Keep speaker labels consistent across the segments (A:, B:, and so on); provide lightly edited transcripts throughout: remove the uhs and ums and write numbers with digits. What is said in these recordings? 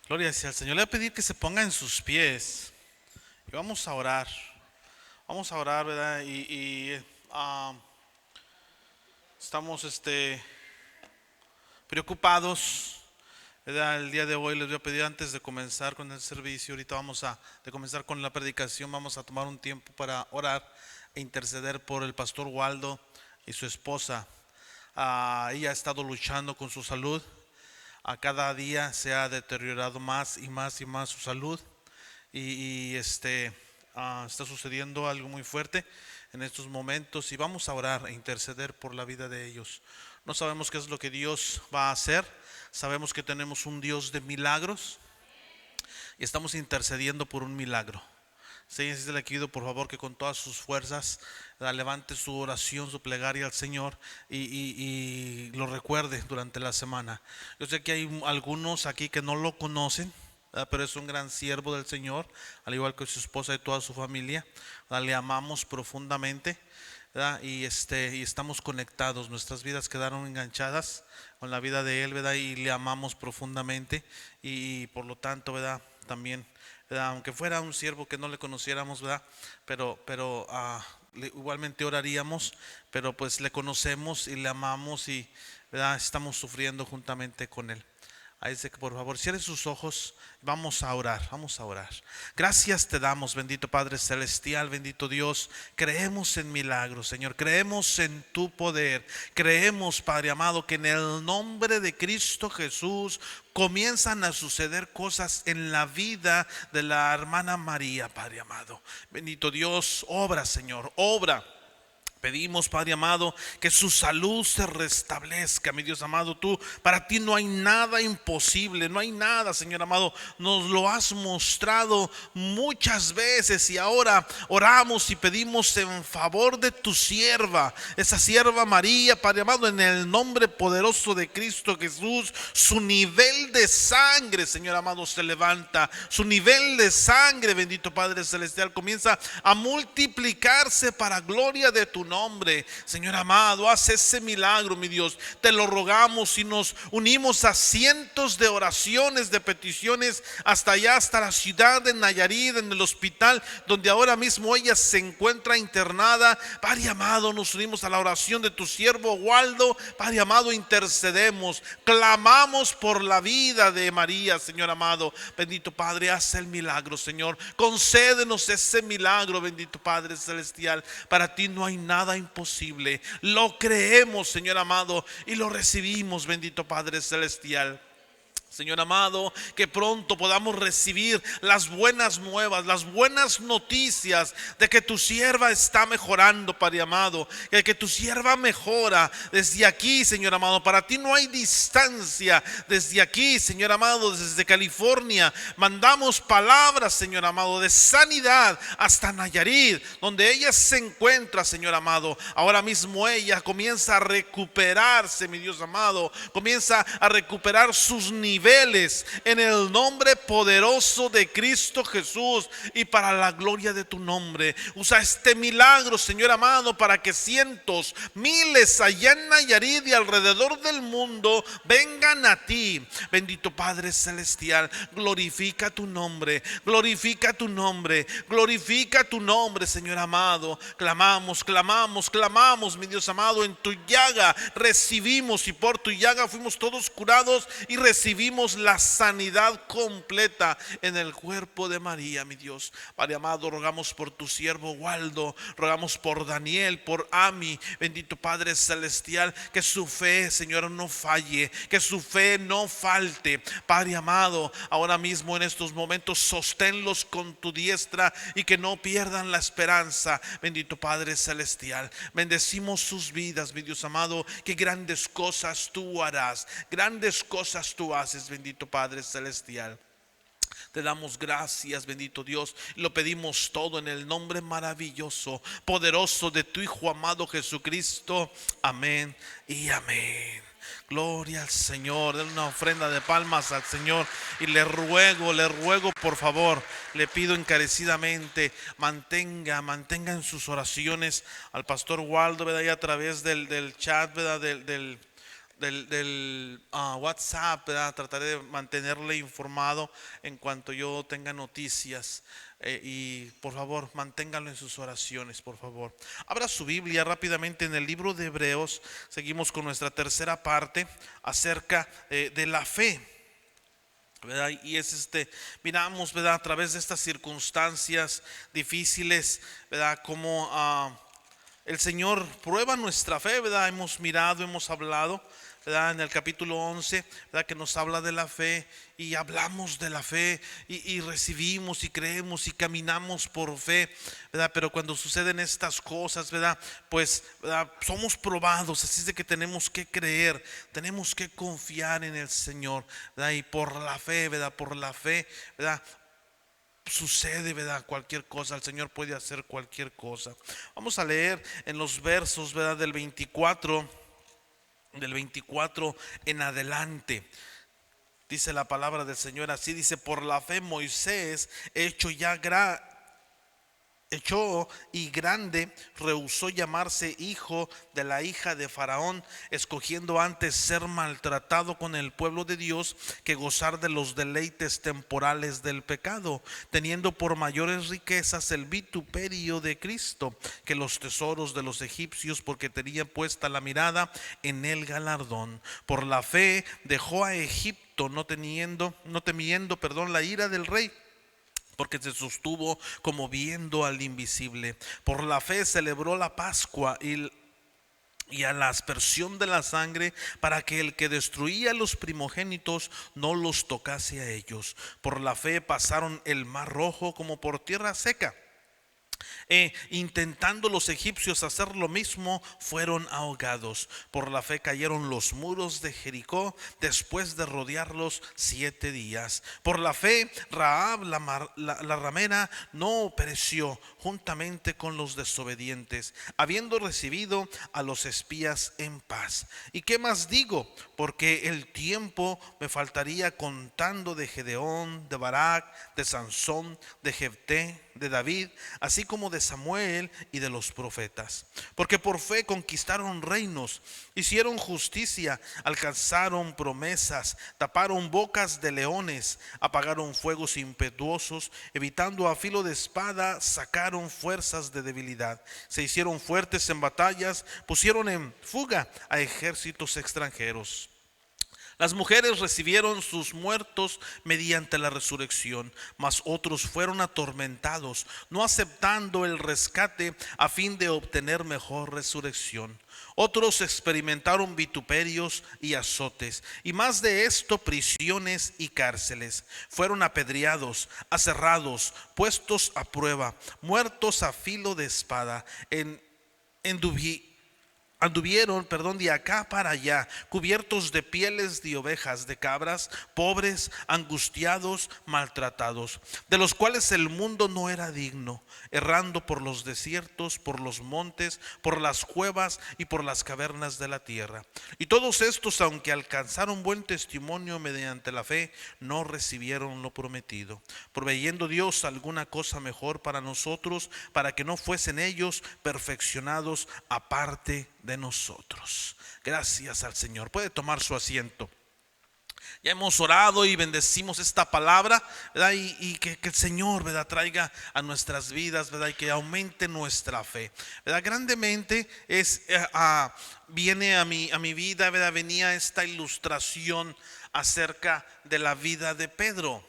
A: Gloria sea al Señor. Le voy a pedir que se ponga en sus pies y vamos a orar. Vamos a orar, ¿verdad? Ah, estamos preocupados, ¿verdad? El día de hoy les voy a pedir, antes de comenzar con el servicio, ahorita de comenzar con la predicación, vamos a tomar un tiempo para orar e interceder por el pastor Waldo y su esposa. Ella ha estado luchando con su salud. A cada día se ha deteriorado más y más y más su salud. Está sucediendo algo muy fuerte en estos momentos y vamos a orar e interceder por la vida de ellos. No sabemos qué es lo que Dios va a hacer. Sabemos que tenemos un Dios de milagros y estamos intercediendo por un milagro. Sí, así le pido por favor que con todas sus fuerzas levante su oración, su plegaria al Señor y lo recuerde durante la semana. Yo sé que hay algunos aquí que no lo conocen, ¿verdad? Pero es un gran siervo del Señor, al igual que su esposa y toda su familia, ¿verdad? Le amamos profundamente, ¿verdad? Y estamos conectados, nuestras vidas quedaron enganchadas con la vida de él, ¿verdad? Y le amamos profundamente y por lo tanto, ¿verdad? También, ¿verdad? Aunque fuera un siervo que no le conociéramos, ¿verdad? Pero igualmente oraríamos, pero pues le conocemos y le amamos y, ¿verdad? Estamos sufriendo juntamente con él. Ahí dice que por favor cierre sus ojos. Vamos a orar, vamos a orar. Gracias te damos, bendito Padre Celestial, bendito Dios. Creemos en milagros, Señor. Creemos en tu poder. Creemos, Padre amado, que en el nombre de Cristo Jesús comienzan a suceder cosas en la vida de la hermana María, Padre amado. Bendito Dios, obra, Señor, obra. Pedimos, Padre amado, que su salud se restablezca, mi Dios amado. Tú, para ti no hay nada imposible, no hay nada, Señor amado. Nos lo has mostrado muchas veces y ahora oramos y pedimos en favor de tu sierva, esa sierva María, Padre amado, en el nombre poderoso de Cristo Jesús. Su nivel de sangre, Señor amado, se levanta. Su nivel de sangre, bendito Padre Celestial, comienza a multiplicarse para gloria de tu nombre. Señor amado, haz ese milagro, mi Dios. Te lo rogamos y nos unimos a cientos de oraciones, de peticiones, hasta allá, hasta la ciudad de Nayarit, en el hospital donde ahora mismo ella se encuentra internada. Padre amado, nos unimos a la oración de tu siervo Waldo. Padre amado, intercedemos, clamamos por la vida de María, Señor amado. Bendito Padre, haz el milagro, Señor. Concédenos ese milagro, bendito Padre Celestial. Para ti no hay nada imposible. Lo creemos, Señor amado, y lo recibimos, bendito Padre Celestial. Señor amado, que pronto podamos recibir las buenas nuevas, las buenas noticias de que tu sierva está mejorando, Padre amado, que tu sierva mejora desde aquí, Señor amado. Para ti no hay distancia. Desde aquí, Señor amado, desde California, mandamos palabras, Señor amado, de sanidad hasta Nayarit, donde ella se encuentra, Señor amado. Ahora mismo ella comienza a recuperarse, mi Dios amado, comienza a recuperar sus niveles en el nombre poderoso de Cristo Jesús y para la gloria de tu nombre. Usa este milagro, Señor amado, para que cientos, miles allá en Nayarit y alrededor del mundo vengan a ti. Bendito Padre Celestial, glorifica tu nombre, glorifica tu nombre, glorifica tu nombre, Señor amado. Clamamos, clamamos, clamamos, mi Dios amado, en tu llaga recibimos y por tu llaga fuimos todos curados y recibimos la sanidad completa en el cuerpo de María, mi Dios. Padre amado, rogamos por tu siervo Waldo, rogamos por Daniel, por Ami, bendito Padre Celestial, que su fe, Señor, no falle, que su fe no falte. Padre amado, ahora mismo en estos momentos sosténlos con tu diestra y que no pierdan la esperanza, bendito Padre Celestial. Bendecimos sus vidas, mi Dios amado, que grandes cosas tú harás, grandes cosas tú haces, bendito Padre Celestial. Te damos gracias, bendito Dios, y lo pedimos todo en el nombre maravilloso, poderoso de tu Hijo amado Jesucristo. Amén y amén. Gloria al Señor. Den una ofrenda de palmas al Señor. Y le ruego por favor, le pido encarecidamente, mantenga en sus oraciones al pastor Waldo, ¿verdad? Y a través del chat, ¿verdad? WhatsApp, ¿verdad? Trataré de mantenerle informado en cuanto yo tenga noticias. Y por favor, manténgalo en sus oraciones, por favor. Abra su Biblia rápidamente en el libro de Hebreos. Seguimos con nuestra tercera parte acerca de la fe, ¿verdad? Y es miramos, ¿verdad? A través de estas circunstancias difíciles, ¿verdad? Como el Señor prueba nuestra fe, ¿verdad? Hemos mirado, hemos hablado, ¿verdad? En el capítulo 11, ¿verdad? Que nos habla de la fe y hablamos de la fe y recibimos y creemos y caminamos por fe, ¿verdad? Pero cuando suceden estas cosas, ¿verdad? Pues, ¿verdad? Somos probados, así es de que tenemos que creer, tenemos que confiar en el Señor, ¿verdad? Y por la fe, ¿verdad? Por la fe, ¿verdad? Sucede, ¿verdad? Cualquier cosa, el Señor puede hacer cualquier cosa. Vamos a leer en los versos, ¿verdad? Del 24 en adelante. Dice la palabra del Señor así, dice: por la fe Moisés, hecho y grande, rehusó llamarse hijo de la hija de Faraón, escogiendo antes ser maltratado con el pueblo de Dios que gozar de los deleites temporales del pecado, teniendo por mayores riquezas el vituperio de Cristo que los tesoros de los egipcios, porque tenía puesta la mirada en el galardón. Por la fe dejó a Egipto, no temiendo, la ira del rey, porque se sostuvo como viendo al invisible. Por la fe celebró la Pascua y a la aspersión de la sangre, para que el que destruía a los primogénitos no los tocase a ellos. Por la fe pasaron el mar rojo como por tierra seca. Intentando los egipcios hacer lo mismo, fueron ahogados. Por la fe cayeron los muros de Jericó después de rodearlos 7 días. Por la fe Rahab la ramera no pereció juntamente con los desobedientes, habiendo recibido a los espías en paz. ¿Y qué más digo? Porque el tiempo me faltaría contando de Gedeón, de Barak, de Sansón, de Jefté, de David, así como de Samuel y de los profetas. Porque por fe conquistaron reinos, hicieron justicia, alcanzaron promesas, taparon bocas de leones, apagaron fuegos impetuosos, evitando a filo de espada, sacaron fuerzas de debilidad, se hicieron fuertes en batallas, pusieron en fuga a ejércitos extranjeros. Las mujeres recibieron sus muertos mediante la resurrección, mas otros fueron atormentados, no aceptando el rescate a fin de obtener mejor resurrección. Otros experimentaron vituperios y azotes, y más de esto, prisiones y cárceles. Fueron apedreados, aserrados, puestos a prueba, muertos a filo de espada, anduvieron, de acá para allá, cubiertos de pieles de ovejas, de cabras, pobres, angustiados, maltratados, de los cuales el mundo no era digno, errando por los desiertos, por los montes, por las cuevas y por las cavernas de la tierra. Y todos estos, aunque alcanzaron buen testimonio mediante la fe, no recibieron lo prometido, proveyendo Dios alguna cosa mejor para nosotros, para que no fuesen ellos perfeccionados aparte de nosotros. Gracias al Señor. Puede tomar su asiento. Ya hemos orado y bendecimos esta palabra, ¿verdad? Y que el Señor, ¿verdad?, traiga a nuestras vidas, ¿verdad?, y que aumente nuestra fe, ¿verdad? Grandemente viene a mi vida, ¿verdad? Venía esta ilustración acerca de la vida de Pedro,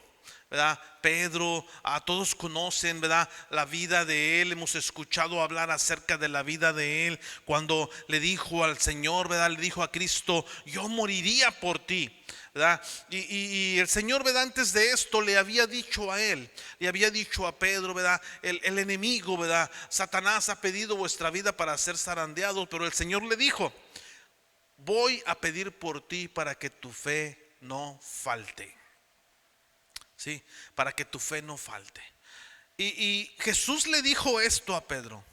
A: ¿verdad? Pedro, todos conocen, ¿verdad?, la vida de él. Hemos escuchado hablar acerca de la vida de él, cuando le dijo al Señor, ¿verdad?, le dijo a Cristo: yo moriría por ti, ¿verdad? Y el Señor, ¿verdad?, antes de esto le había dicho a él, le había dicho a Pedro, ¿verdad?, el enemigo, ¿verdad?, Satanás ha pedido vuestra vida para ser zarandeados, pero el Señor le dijo: voy a pedir por ti para que tu fe no falte. Sí, para que tu fe no falte. Y Jesús le dijo esto a Pedro,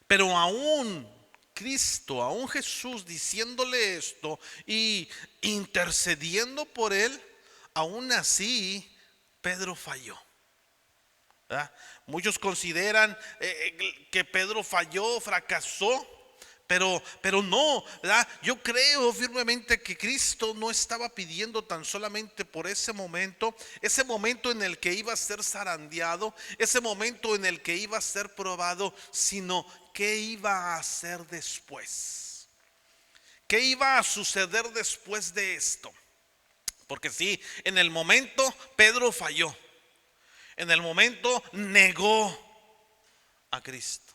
A: pero aún Cristo, aún Jesús diciéndole esto y intercediendo por él, aún así Pedro falló, ¿verdad? Muchos consideran que Pedro falló, fracasó, Pero no, ¿verdad? Yo creo firmemente que Cristo no estaba pidiendo tan solamente por ese momento en el que iba a ser zarandeado, ese momento en el que iba a ser probado, sino qué iba a hacer después. ¿Qué iba a suceder después de esto? Porque sí, en el momento Pedro falló, en el momento negó a Cristo.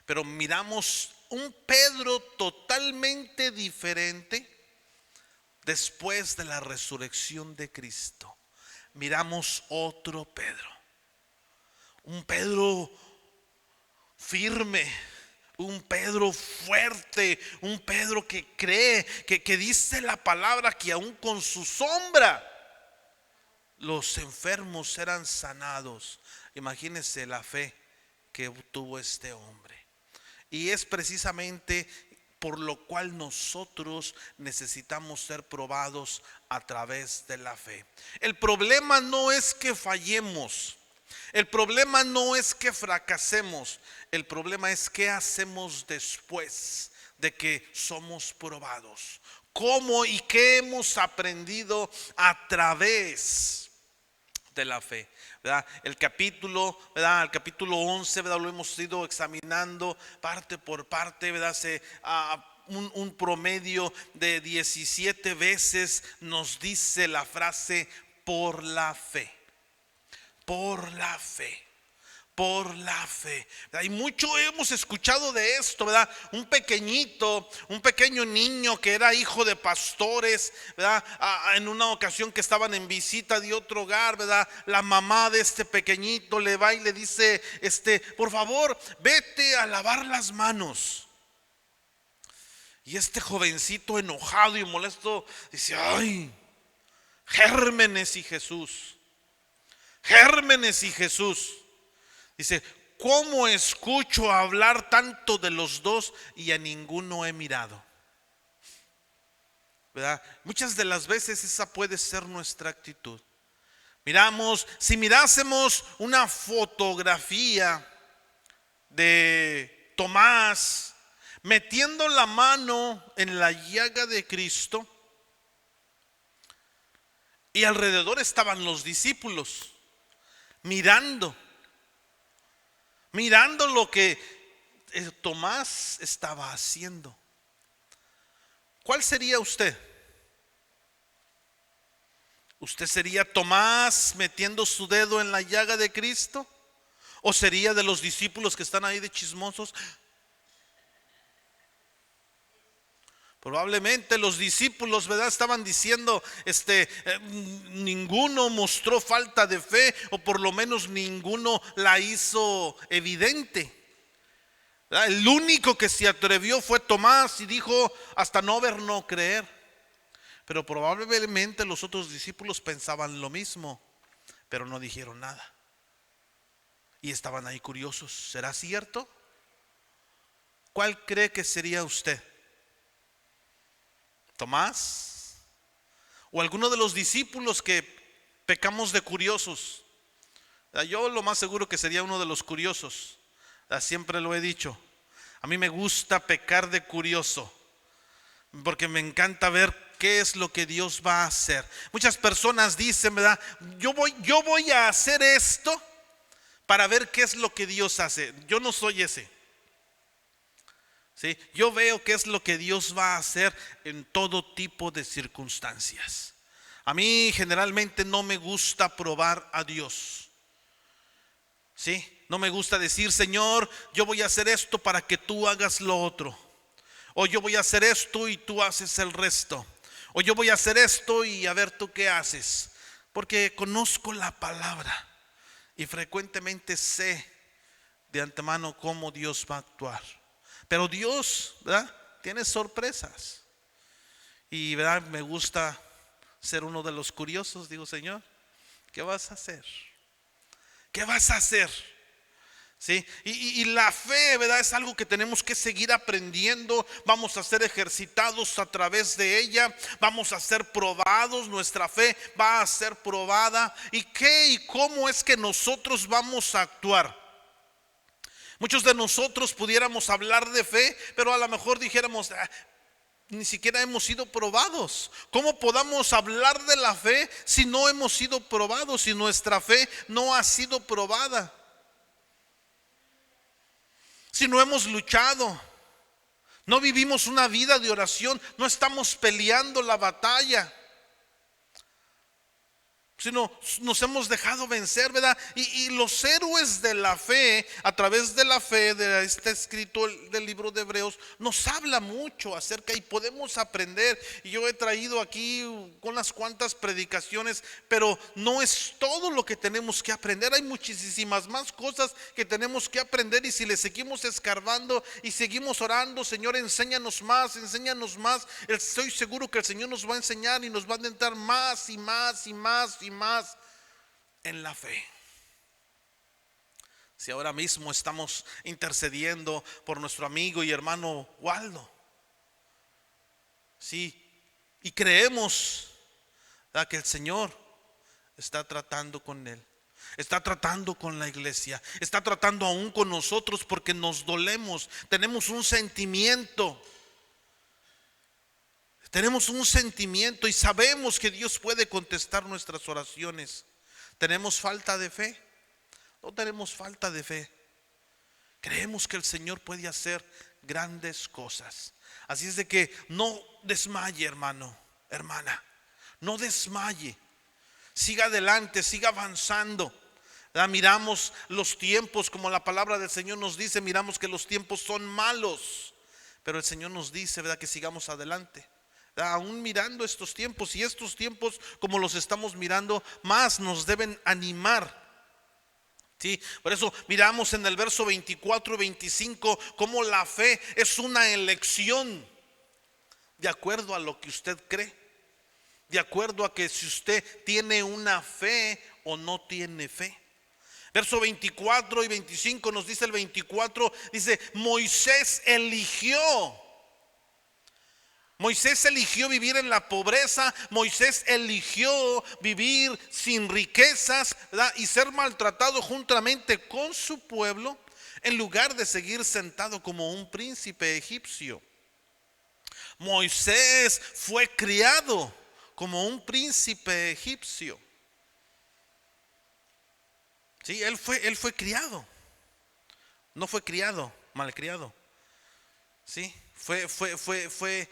A: Pero miramos un Pedro totalmente diferente después de la resurrección de Cristo. Miramos otro Pedro, un Pedro firme, un Pedro fuerte, un Pedro que cree, que dice la palabra que aún con su sombra los enfermos eran sanados. Imagínense la fe que tuvo este hombre. Y es precisamente por lo cual nosotros necesitamos ser probados a través de la fe. El problema no es que fallemos, el problema no es que fracasemos, el problema es qué hacemos después de que somos probados. ¿Cómo y qué hemos aprendido a través de la fe? ¿Verdad? El capítulo 11, ¿verdad? Lo hemos ido examinando parte por parte, ¿verdad? Un promedio de 17 veces nos dice la frase por la fe. Por la fe. Por la fe. Y mucho hemos escuchado de esto, ¿verdad? Un pequeño niño que era hijo de pastores, ¿verdad? En una ocasión que estaban en visita de otro hogar, ¿verdad? La mamá de este pequeñito le va y le dice, por favor, vete a lavar las manos. Y este jovencito enojado y molesto dice, ay, gérmenes y Jesús. Gérmenes y Jesús. Dice, ¿cómo escucho hablar tanto de los dos y a ninguno he mirado? ¿Verdad? Muchas de las veces esa puede ser nuestra actitud. Si mirásemos una fotografía de Tomás metiendo la mano en la llaga de Cristo, y alrededor estaban los discípulos mirando lo que Tomás estaba haciendo. ¿Cuál sería usted? ¿Usted sería Tomás metiendo su dedo en la llaga de Cristo? ¿O sería de los discípulos que están ahí de chismosos? Probablemente los discípulos, ¿verdad? Estaban diciendo, ninguno mostró falta de fe, o por lo menos ninguno la hizo evidente, ¿verdad? El único que se atrevió fue Tomás y dijo, hasta no ver, no creer. Pero probablemente los otros discípulos pensaban lo mismo, pero no dijeron nada. Y estaban ahí curiosos, ¿será cierto? ¿Cuál cree que sería usted? ¿Tomás? ¿O alguno de los discípulos que pecamos de curiosos? Yo lo más seguro que sería uno de los curiosos. Siempre lo he dicho. A mí me gusta pecar de curioso, porque me encanta ver qué es lo que Dios va a hacer. Muchas personas dicen, ¿verdad? Yo voy a hacer esto para ver qué es lo que Dios hace. Yo no soy ese. ¿Sí? Yo veo qué es lo que Dios va a hacer en todo tipo de circunstancias. A mí generalmente no me gusta probar a Dios. ¿Sí? No me gusta decir, Señor, yo voy a hacer esto para que tú hagas lo otro. O yo voy a hacer esto y tú haces el resto. O yo voy a hacer esto y a ver tú qué haces. Porque conozco la palabra y frecuentemente sé de antemano cómo Dios va a actuar. Pero Dios, ¿verdad?, tiene sorpresas. Y, ¿verdad?, me gusta ser uno de los curiosos. Digo, Señor, ¿qué vas a hacer? ¿Qué vas a hacer? ¿Sí? Y la fe, ¿verdad?, es algo que tenemos que seguir aprendiendo. Vamos a ser ejercitados a través de ella. Vamos a ser probados. Nuestra fe va a ser probada. ¿Y qué y cómo es que nosotros vamos a actuar? Muchos de nosotros pudiéramos hablar de fe, pero a lo mejor dijéramos, ni siquiera hemos sido probados. ¿Cómo podamos hablar de la fe si no hemos sido probados, si nuestra fe no ha sido probada? Si no hemos luchado, no vivimos una vida de oración, no estamos peleando la batalla, sino nos hemos dejado vencer, ¿verdad? Y los héroes de la fe, a través de la fe, de este escrito del libro de Hebreos, nos habla mucho acerca y podemos aprender. Y yo he traído aquí unas cuantas predicaciones, pero no es todo lo que tenemos que aprender. Hay muchísimas más cosas que tenemos que aprender, y si le seguimos escarbando y seguimos orando, Señor, enséñanos más, estoy seguro que el Señor nos va a enseñar y nos va a adentrar más y más y más y más en la fe. Si ahora mismo estamos intercediendo por nuestro amigo y hermano Waldo, sí, y creemos que el Señor está tratando con él, está tratando con la iglesia, está tratando aún con nosotros, porque nos dolemos, tenemos un sentimiento. Tenemos un sentimiento y sabemos que Dios puede contestar nuestras oraciones. ¿Tenemos falta de fe? No tenemos falta de fe. Creemos que el Señor puede hacer grandes cosas. Así es de que no desmaye, hermano, hermana. No desmaye. Siga adelante, siga avanzando. Miramos los tiempos, como la palabra del Señor nos dice, miramos que los tiempos son malos. Pero el Señor nos dice, ¿verdad?, que sigamos adelante. Aún mirando estos tiempos, y estos tiempos como los estamos mirando, más nos deben animar. Sí, por eso miramos en el verso 24 y 25 cómo la fe es una elección de acuerdo a lo que usted cree, de acuerdo a que si usted tiene una fe o no tiene fe. Verso 24 y 25 nos dice el 24, dice: Moisés eligió vivir en la pobreza. Moisés eligió vivir sin riquezas, ¿verdad?, y ser maltratado juntamente con su pueblo, en lugar de seguir sentado como un príncipe egipcio. Moisés fue criado como un príncipe egipcio. Sí, él fue criado. No fue criado, malcriado. Sí, fue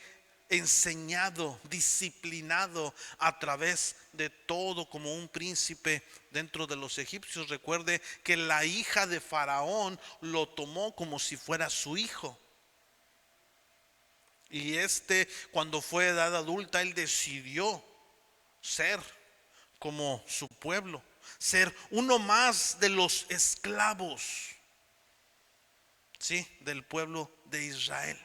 A: enseñado, disciplinado a través de todo como un príncipe dentro de los egipcios. Recuerde que la hija de Faraón lo tomó como si fuera su hijo. Y cuando fue edad adulta, él decidió ser como su pueblo, ser uno más de los esclavos, sí, del pueblo de Israel.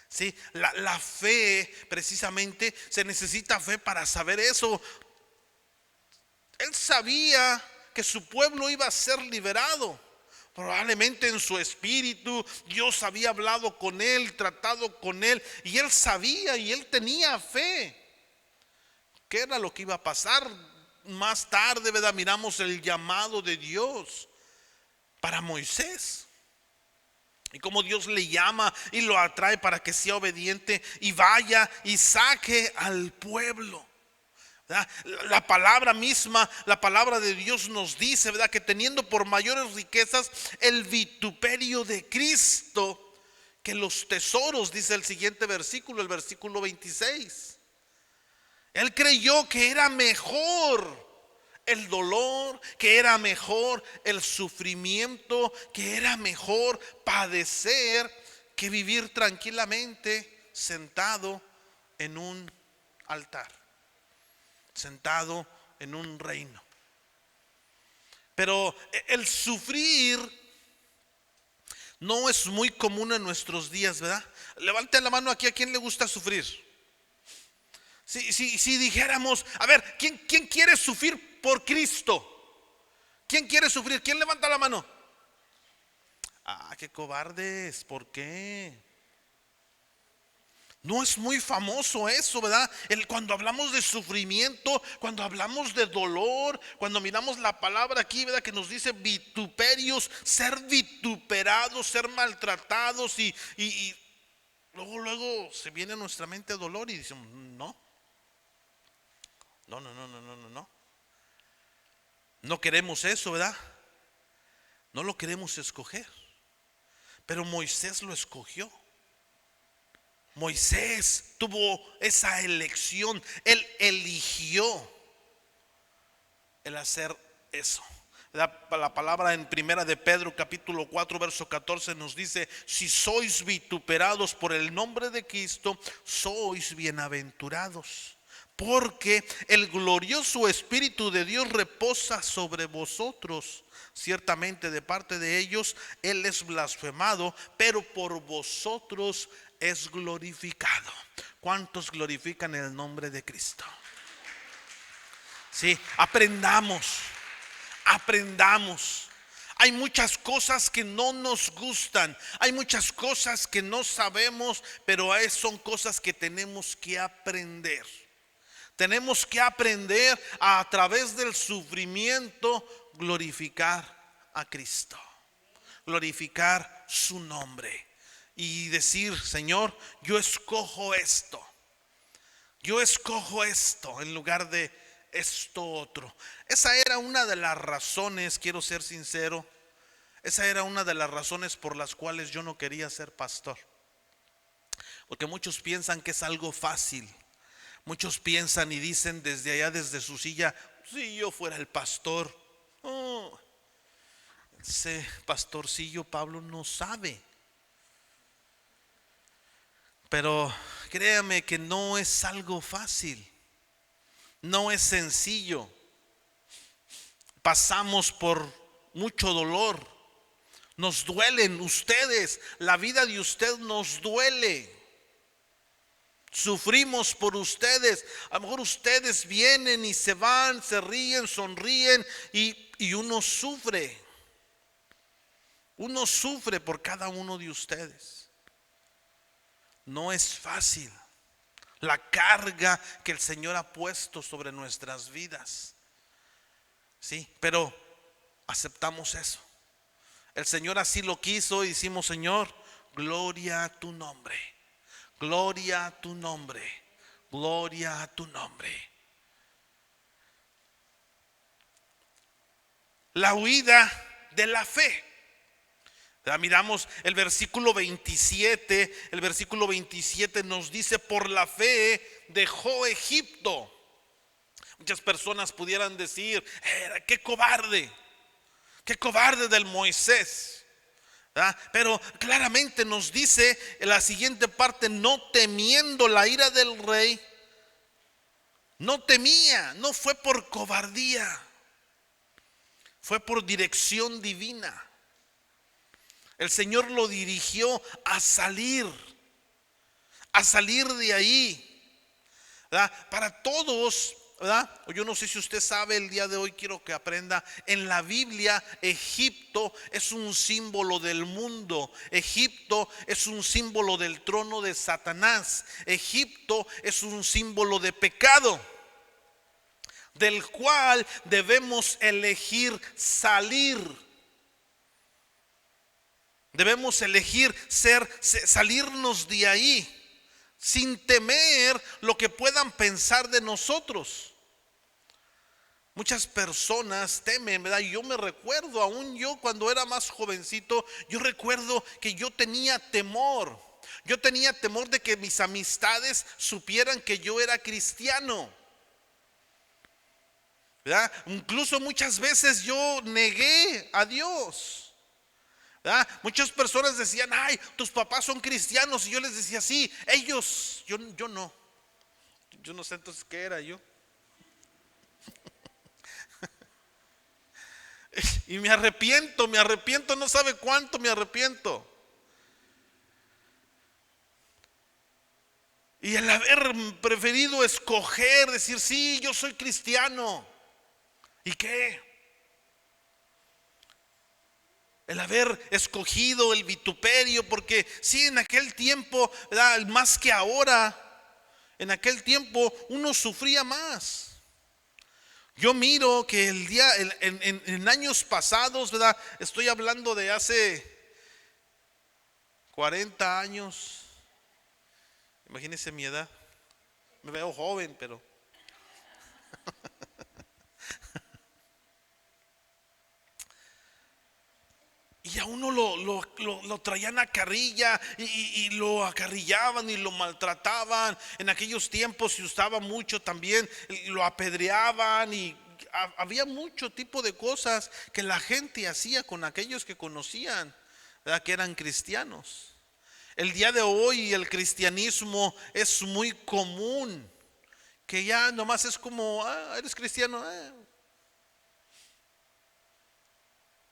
A: Sí, la fe, precisamente, se necesita fe para saber eso. Él sabía que su pueblo iba a ser liberado. Probablemente en su espíritu Dios había hablado con él, tratado con él, y él sabía y él tenía fe. ¿Qué era lo que iba a pasar? Más tarde, ¿verdad?, miramos el llamado de Dios para Moisés. Y cómo Dios le llama y lo atrae para que sea obediente y vaya y saque al pueblo. ¿Verdad? La palabra misma, la palabra de Dios nos dice, ¿verdad?, que teniendo por mayores riquezas el vituperio de Cristo que los tesoros, dice el siguiente versículo, el versículo 26. Él creyó que era mejor el dolor, que era mejor el sufrimiento, que era mejor padecer que vivir tranquilamente sentado en un altar, sentado en un reino. Pero el sufrir no es muy común en nuestros días, ¿verdad? Levante la mano aquí, ¿a quién le gusta sufrir? Si dijéramos, a ver, ¿quién quiere sufrir por Cristo? ¿Quién quiere sufrir? ¿Quién levanta la mano? Qué cobardes, ¿por qué? No es muy famoso eso, ¿verdad? Cuando hablamos de sufrimiento, cuando hablamos de dolor, cuando miramos la palabra aquí, ¿verdad? Que nos dice vituperios, ser vituperados, ser maltratados y luego se viene a nuestra mente dolor y decimos, no. No queremos eso, ¿verdad? No lo queremos escoger. Pero Moisés lo escogió. Moisés tuvo esa elección. Él eligió el hacer eso. La palabra en primera de Pedro capítulo 4 verso 14 nos dice: si sois vituperados por el nombre de Cristo, sois bienaventurados, porque el glorioso Espíritu de Dios reposa sobre vosotros. Ciertamente de parte de ellos Él es blasfemado, pero por vosotros es glorificado. ¿Cuántos glorifican el nombre de Cristo? Sí, aprendamos. Hay muchas cosas que no nos gustan, hay muchas cosas que no sabemos, pero son cosas que tenemos que aprender. Tenemos que aprender a través del sufrimiento glorificar a Cristo, glorificar su nombre y decir: Señor, yo escojo esto en lugar de esto otro. Esa era una de las razones, quiero ser sincero, esa era una de las razones por las cuales yo no quería ser pastor. Porque muchos piensan que es algo fácil. Muchos piensan y dicen desde allá, desde su silla: si yo fuera el pastor. Ese pastorcillo Pablo no sabe. Pero créame que no es algo fácil. No es sencillo. Pasamos por mucho dolor. Nos duelen ustedes. La vida de usted nos duele. Sufrimos por ustedes. A lo mejor ustedes vienen y se van, se ríen, sonríen y uno sufre. Uno sufre por cada uno de ustedes. No es fácil la carga que el Señor ha puesto sobre nuestras vidas. Sí, pero aceptamos eso. El Señor así lo quiso y decimos: Señor, gloria a tu nombre. Gloria a tu nombre. Gloria a tu nombre. La huida de la fe. Miramos el versículo 27. El versículo 27 nos dice: por la fe dejó Egipto. Muchas personas pudieran decir: qué cobarde del Moisés. Pero claramente nos dice en la siguiente parte: no temiendo la ira del rey. No temía, no fue por cobardía, fue por dirección divina. El Señor lo dirigió a salir de ahí, ¿verdad? Para todos, ¿verdad? Yo no sé si usted sabe, el día de hoy quiero que aprenda. En la Biblia, Egipto es un símbolo del mundo. Egipto es un símbolo del trono de Satanás. Egipto es un símbolo de pecado, del cual debemos elegir salir. Debemos elegir salirnos de ahí sin temer lo que puedan pensar de nosotros. Muchas personas temen, ¿verdad? Yo me recuerdo, aún yo cuando era más jovencito, yo recuerdo que yo tenía temor. Yo tenía temor de que mis amistades supieran que yo era cristiano, ¿verdad? Incluso muchas veces yo negué a Dios. Muchas personas decían: ay, tus papás son cristianos. Y yo les decía: sí, ellos, yo no. Yo no sé entonces qué era yo. Y me arrepiento, no sabe cuánto me arrepiento. Y el haber preferido escoger, decir: sí, yo soy cristiano. ¿Y qué? el haber escogido el vituperio, porque sí, en aquel tiempo, ¿verdad?, más que ahora, en aquel tiempo uno sufría más. Yo miro que el día, en años pasados, ¿verdad?, estoy hablando de hace 40 años, imagínense mi edad, me veo joven, pero y a uno lo traían a carrilla y lo acarrillaban y lo maltrataban. En aquellos tiempos se usaba mucho también, lo apedreaban y había mucho tipo de cosas que la gente hacía con aquellos que conocían, ¿verdad?, que eran cristianos. El día de hoy el cristianismo es muy común, que ya nomás es como, eres cristiano,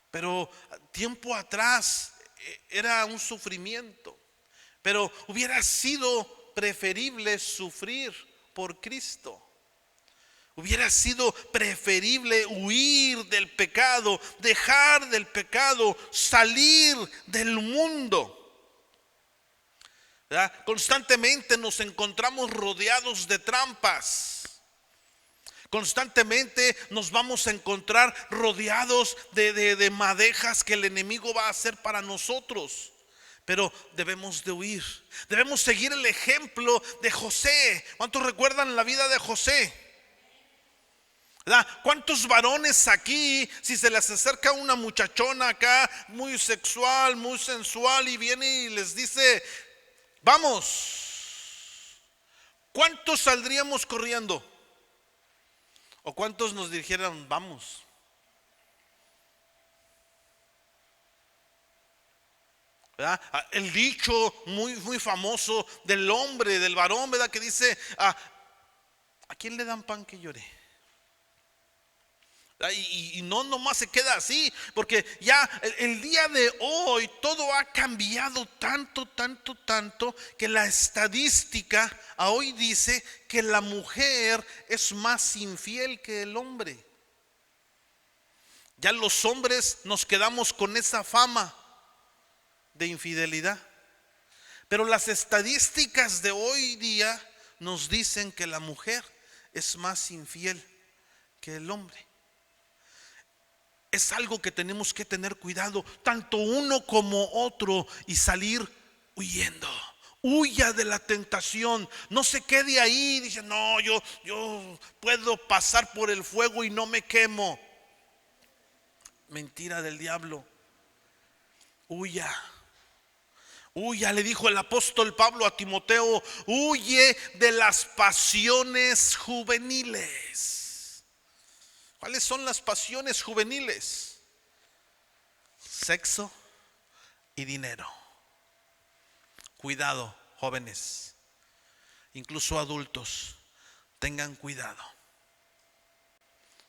A: Pero tiempo atrás era un sufrimiento. Pero hubiera sido preferible sufrir por Cristo. Hubiera sido preferible huir del pecado, dejar del pecado, salir del mundo, ¿verdad? Constantemente nos encontramos rodeados de trampas. Constantemente nos vamos a encontrar rodeados de madejas que el enemigo va a hacer para nosotros. Pero debemos de huir. Debemos seguir el ejemplo de José. ¿Cuántos recuerdan la vida de José? ¿Verdad? ¿Cuántos varones aquí, si se les acerca una muchachona acá muy sexual, muy sensual, y viene y les dice, vamos, cuántos saldríamos corriendo? ¿O cuántos nos dijeran vamos? ¿Verdad? El dicho muy famoso del hombre, del varón, ¿verdad?, que dice, ¿a quién le dan pan que llore? Y no nomás se queda así, porque ya el día de hoy todo ha cambiado tanto que la estadística a hoy dice que la mujer es más infiel que el hombre. Ya los hombres nos quedamos con esa fama de infidelidad, pero las estadísticas de hoy día nos dicen que la mujer es más infiel que el hombre. Es algo que tenemos que tener cuidado, tanto uno como otro, y salir huyendo. Huya de la tentación, no se quede ahí. Dice, no, yo puedo pasar por el fuego y no me quemo. Mentira del diablo. Huya. Huya, le dijo el apóstol Pablo a Timoteo, huye de las pasiones juveniles. ¿Cuáles son las pasiones juveniles? Sexo y dinero. Cuidado, jóvenes, incluso adultos, tengan cuidado.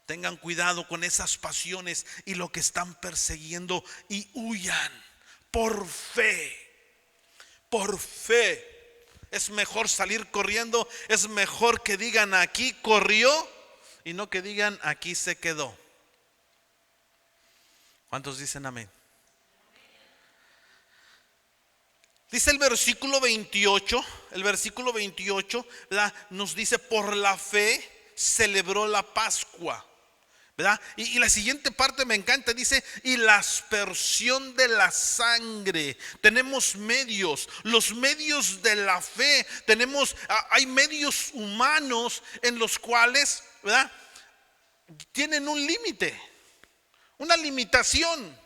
A: Tengan cuidado con esas pasiones y lo que están persiguiendo, y huyan por fe. Por fe. Es mejor salir corriendo, es mejor que digan aquí corrió y no que digan aquí se quedó. ¿Cuántos dicen amén? Dice el versículo 28, ¿verdad?, nos dice, por la fe celebró la Pascua, ¿verdad? Y la siguiente parte me encanta, dice, y la aspersión de la sangre. Tenemos medios, los medios de la fe. Hay medios humanos en los cuales, ¿verdad?, tienen un límite, una limitación.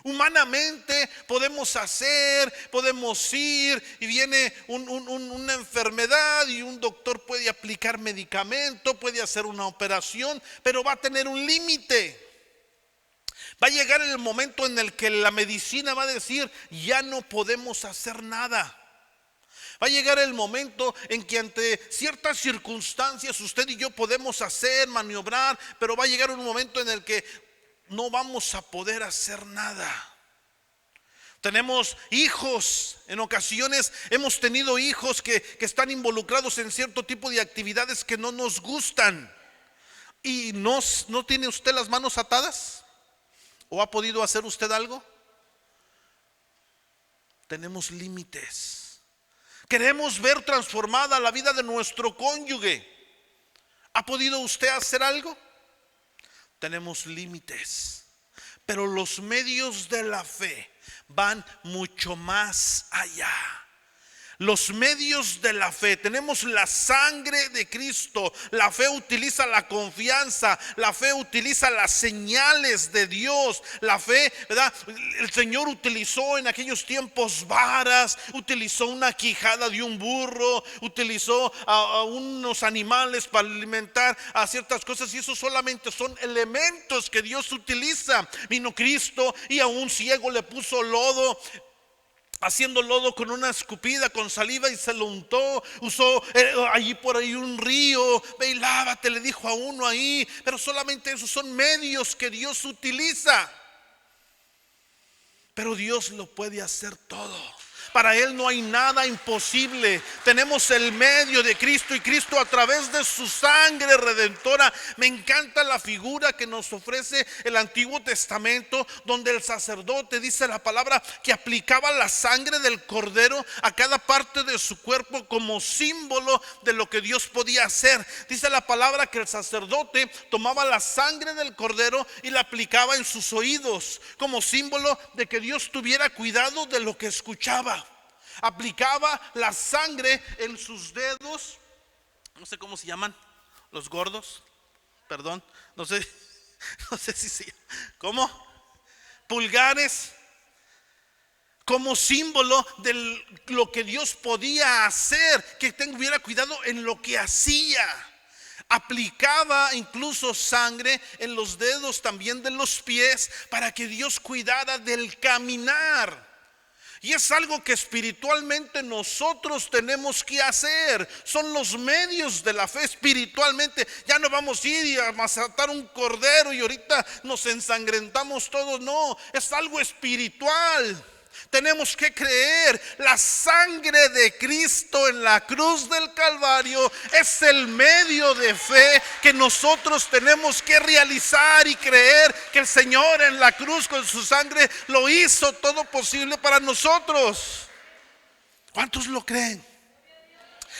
A: Humanamente podemos ir y viene una enfermedad y un doctor puede aplicar medicamento, puede hacer una operación, pero va a tener un límite. Va a llegar el momento en el que la medicina va a decir, ya no podemos hacer nada. Va a llegar el momento en que ante ciertas circunstancias usted y yo podemos maniobrar, pero va a llegar un momento en el que no vamos a poder hacer nada. Tenemos hijos, en ocasiones hemos tenido hijos que están involucrados en cierto tipo de actividades que no nos gustan. ¿Y no tiene usted las manos atadas? ¿O ha podido hacer usted algo? Tenemos límites. Queremos ver transformada la vida de nuestro cónyuge. ¿Ha podido usted hacer algo? Tenemos límites. Pero los medios de la fe van mucho más allá. Los medios de la fe, tenemos la sangre de Cristo. La fe utiliza la confianza, la fe utiliza las señales de Dios. La fe, ¿verdad? El Señor utilizó en aquellos tiempos varas, utilizó una quijada de un burro, utilizó a unos animales para alimentar a ciertas cosas, y eso solamente son elementos que Dios utiliza. Vino Cristo y a un ciego le puso lodo, haciendo lodo con una escupida, con saliva, y se lo untó. Usó allí por ahí un río, ve y lávate, le dijo a uno ahí. Pero solamente esos son medios que Dios utiliza. Pero Dios lo puede hacer todo. Para Él no hay nada imposible. Tenemos el medio de Cristo, y Cristo a través de su sangre redentora. Me encanta la figura que nos ofrece el Antiguo Testamento, donde el sacerdote, dice la palabra, que aplicaba la sangre del cordero a cada parte de su cuerpo como símbolo de lo que Dios podía hacer. Dice la palabra que el sacerdote tomaba la sangre del cordero y la aplicaba en sus oídos como símbolo de que Dios tuviera cuidado de lo que escuchaba. Aplicaba la sangre en sus dedos, no sé cómo se llaman, los gordos, perdón, no sé si se llama, ¿cómo? Pulgares, como símbolo de lo que Dios podía hacer, que tuviera cuidado en lo que hacía. Aplicaba incluso sangre en los dedos también de los pies, para que Dios cuidara del caminar. Y es algo que espiritualmente nosotros tenemos que hacer. Son los medios de la fe espiritualmente. Ya no vamos a ir y a matar un cordero y ahorita nos ensangrentamos todos. No, es algo espiritual. Tenemos que creer. La sangre de Cristo en la cruz del Calvario es el medio de fe que nosotros tenemos que realizar, y creer que el Señor en la cruz con su sangre lo hizo todo posible para nosotros. ¿Cuántos lo creen?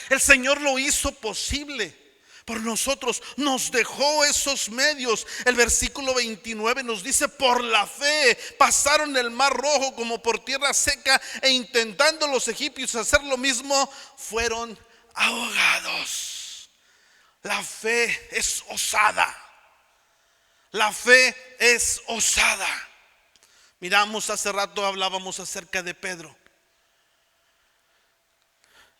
A: El Señor lo hizo posible por nosotros, nos dejó esos medios. El versículo 29 nos dice: por la fe pasaron el mar rojo como por tierra seca, e intentando los egipcios hacer lo mismo, fueron ahogados. La fe es osada. La fe es osada. Miramos, hace rato hablábamos acerca de Pedro.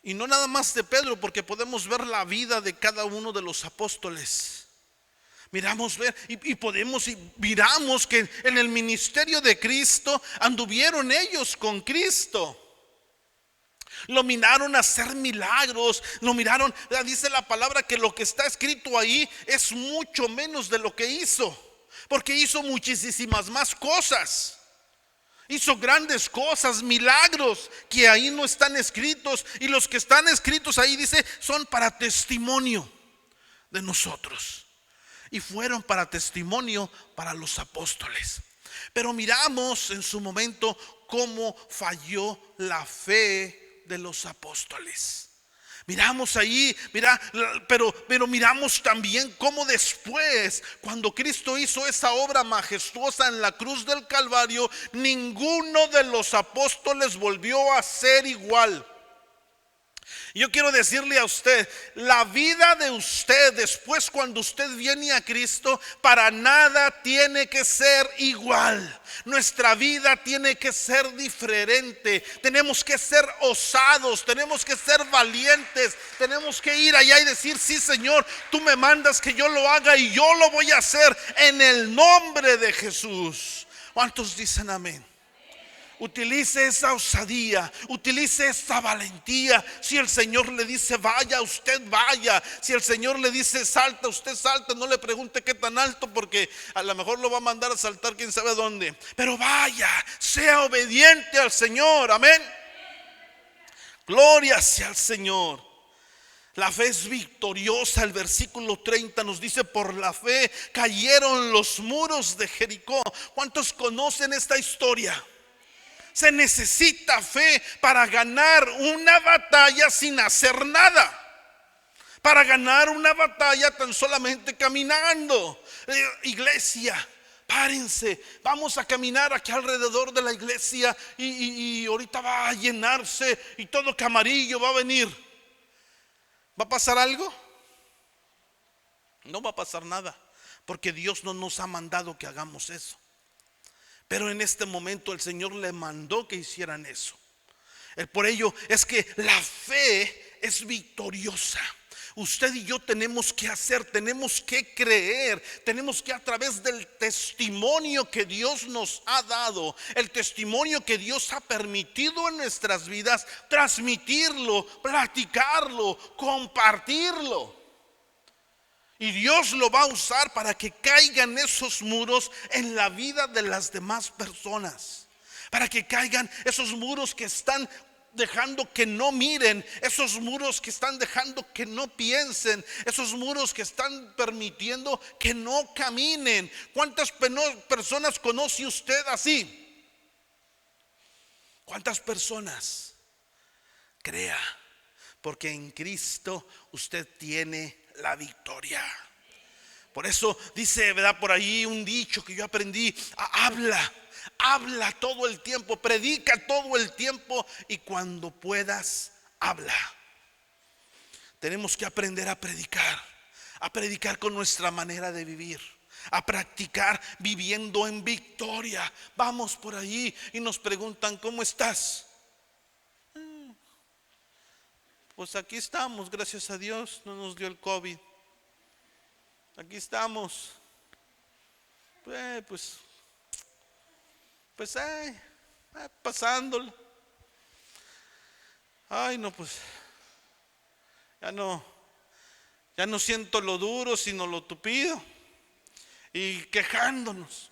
A: Y no nada más de Pedro, porque podemos ver la vida de cada uno de los apóstoles. Miramos miramos que en el ministerio de Cristo anduvieron ellos con Cristo. Lo miraron hacer milagros, lo miraron. Dice la palabra que lo que está escrito ahí es mucho menos de lo que hizo, porque hizo muchísimas más cosas. Hizo grandes cosas, milagros que ahí no están escritos, y los que están escritos ahí, dice, son para testimonio de nosotros. Y fueron para testimonio para los apóstoles. Pero miramos en su momento cómo falló la fe de los apóstoles. Miramos ahí, pero miramos también cómo después, cuando Cristo hizo esa obra majestuosa en la cruz del Calvario, ninguno de los apóstoles volvió a ser igual. Yo quiero decirle a usted, la vida de usted después, cuando usted viene a Cristo, para nada tiene que ser igual. Nuestra vida tiene que ser diferente. Tenemos que ser osados, tenemos que ser valientes. Tenemos que ir allá y decir: sí, Señor, tú me mandas que yo lo haga, y yo lo voy a hacer en el nombre de Jesús. ¿Cuántos dicen amén? Utilice esa osadía, utilice esa valentía. Si el Señor le dice vaya, usted vaya. Si el Señor le dice salta, usted salta. No le pregunte qué tan alto, porque a lo mejor lo va a mandar a saltar quién sabe dónde. Pero vaya, sea obediente al Señor, amén. Gloria sea al Señor. La fe es victoriosa. El versículo 30 nos dice: por la fe cayeron los muros de Jericó. ¿Cuántos conocen esta historia? Se necesita fe para ganar una batalla sin hacer nada. Para ganar una batalla tan solamente caminando. Iglesia, párense, vamos a caminar aquí alrededor de la iglesia y ahorita va a llenarse y todo camarillo va a venir. ¿Va a pasar algo? No va a pasar nada, porque Dios no nos ha mandado que hagamos eso. Pero en este momento el Señor le mandó que hicieran eso. Por ello es que la fe es victoriosa. Usted y yo tenemos que hacer, tenemos que creer, tenemos que, a través del testimonio que Dios nos ha dado, el testimonio que Dios ha permitido en nuestras vidas, transmitirlo, platicarlo, compartirlo. Y Dios lo va a usar para que caigan esos muros en la vida de las demás personas. Para que caigan esos muros que están dejando que no miren, esos muros que están dejando que no piensen, esos muros que están permitiendo que no caminen. ¿Cuántas personas conoce usted así? ¿Cuántas personas? Crea, porque en Cristo usted tiene la victoria. Por eso dice, ¿verdad?, por ahí un dicho que yo aprendí: habla todo el tiempo, predica todo el tiempo, y cuando puedas, habla. Tenemos que aprender a predicar con nuestra manera de vivir, a practicar viviendo en victoria. Vamos por ahí y nos preguntan: ¿cómo estás? Pues aquí estamos, gracias a Dios, no nos dio el COVID. Aquí estamos. Pasándolo. Ay, no, pues ya no siento lo duro, sino lo tupido. Y quejándonos.